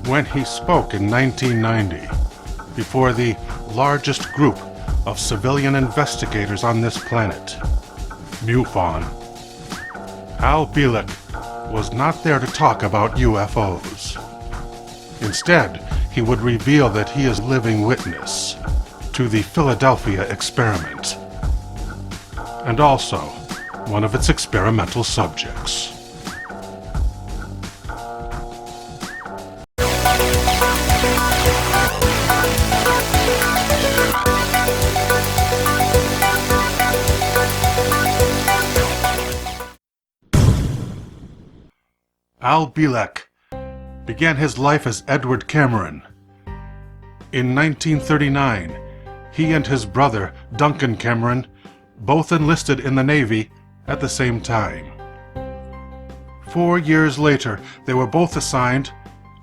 when he spoke in 1990 before the largest group of civilian investigators on this planet, MUFON, Al Bielek was not there to talk about UFOs. Instead, he would reveal that he is living witness to the Philadelphia experiment, and also one of its experimental subjects. Al Bielek began his life as Edward Cameron. In 1939, he and his brother, Duncan Cameron, both enlisted in the Navy at the same time. 4 years later, they were both assigned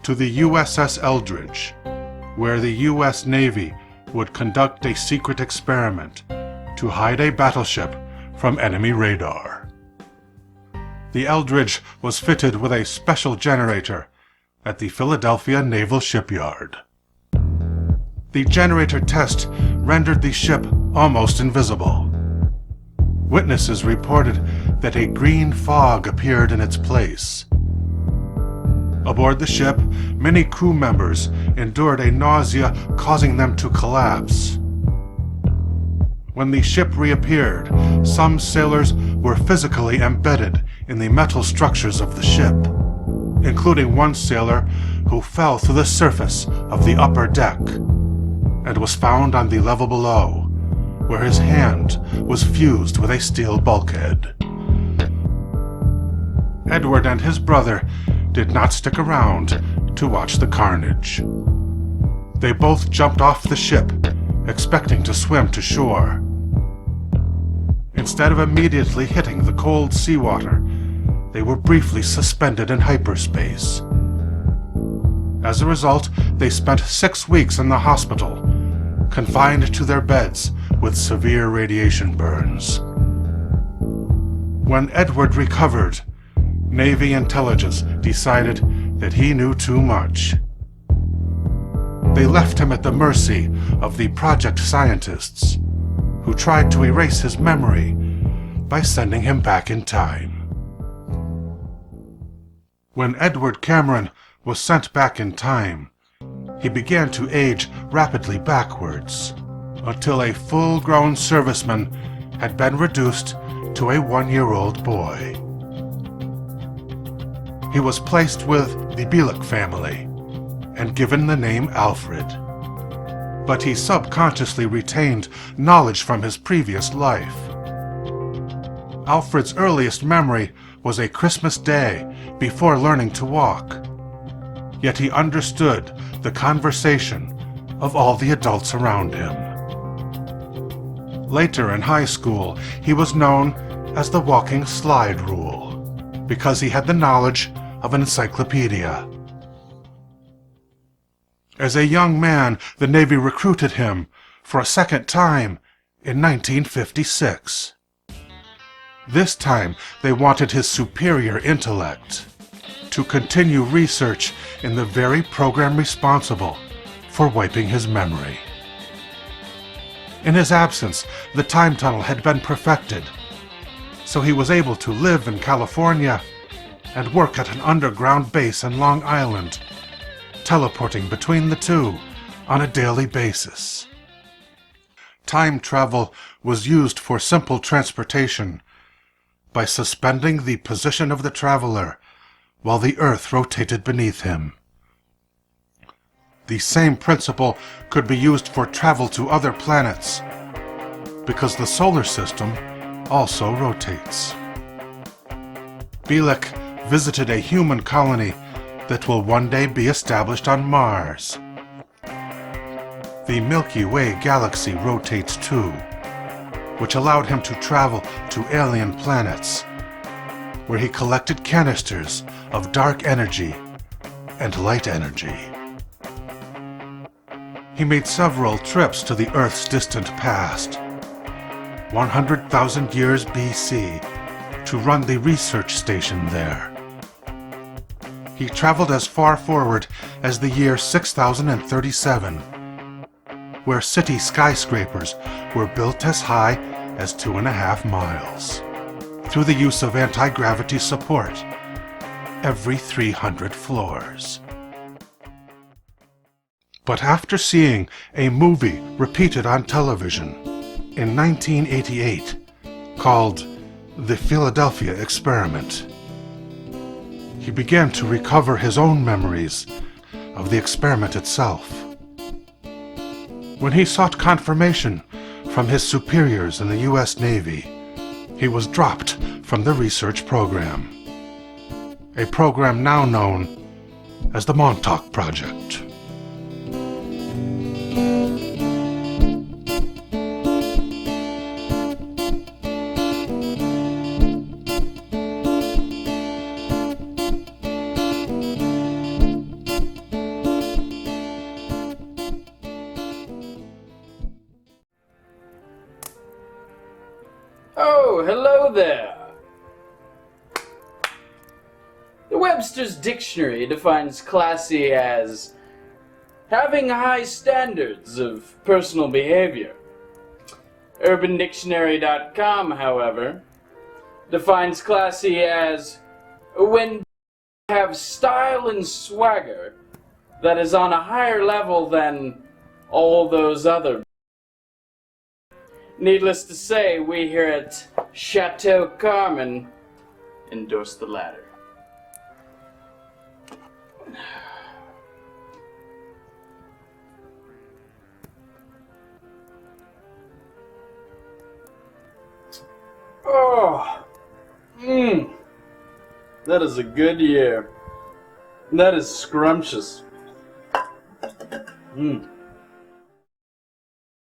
to the USS Eldridge, where the U.S. Navy would conduct a secret experiment to hide a battleship from enemy radar. The Eldridge was fitted with a special generator at the Philadelphia Naval Shipyard. The generator test rendered the ship almost invisible. Witnesses reported that a green fog appeared in its place. Aboard the ship, many crew members endured a nausea causing them to collapse. When the ship reappeared, some sailors were physically embedded in the metal structures of the ship, including one sailor who fell through the surface of the upper deck and was found on the level below, where his hand was fused with a steel bulkhead. Edward and his brother did not stick around to watch the carnage. They both jumped off the ship, expecting to swim to shore. Instead of immediately hitting the cold seawater, they were briefly suspended in hyperspace. As a result, they spent 6 weeks in the hospital, confined to their beds with severe radiation burns. When Edward recovered, Navy intelligence decided that he knew too much. They left him at the mercy of the project scientists, who tried to erase his memory by sending him back in time. When Edward Cameron was sent back in time, he began to age rapidly backwards, until a full-grown serviceman had been reduced to a 1-year-old boy. He was placed with the Bielek family and given the name Alfred. But he subconsciously retained knowledge from his previous life. Alfred's earliest memory was a Christmas day before learning to walk. Yet he understood the conversation of all the adults around him. Later in high school, he was known as the walking slide rule, because he had the knowledge of an encyclopedia. As a young man, the Navy recruited him for a second time in 1956. This time, they wanted his superior intellect to continue research in the very program responsible for wiping his memory. In his absence, the time tunnel had been perfected, so he was able to live in California and work at an underground base in Long Island, teleporting between the two on a daily basis. Time travel was used for simple transportation by suspending the position of the traveler while the Earth rotated beneath him. The same principle could be used for travel to other planets, because the solar system also rotates. Bielek visited a human colony that will one day be established on Mars. The Milky Way galaxy rotates too, which allowed him to travel to alien planets, where he collected canisters of dark energy and light energy. He made several trips to the Earth's distant past, 100,000 years BC, to run the research station there. he traveled as far forward as the year 6037, where city skyscrapers were built as high as 2.5 miles, through the use of anti-gravity support every 300 floors. But after seeing a movie repeated on television in 1988 called The Philadelphia Experiment, he began to recover his own memories of the experiment itself. When he sought confirmation from his superiors in the U.S. Navy, he was dropped from the research program, a program now known as the Montauk Project. Oh, hello there. The Webster's Dictionary defines classy as having high standards of personal behavior. UrbanDictionary.com, however, defines classy as when you have style and swagger that is on a higher level than all those other. Needless to say, we here at Chateau Carmen endorse the latter. Oh, that is a good year. That is scrumptious.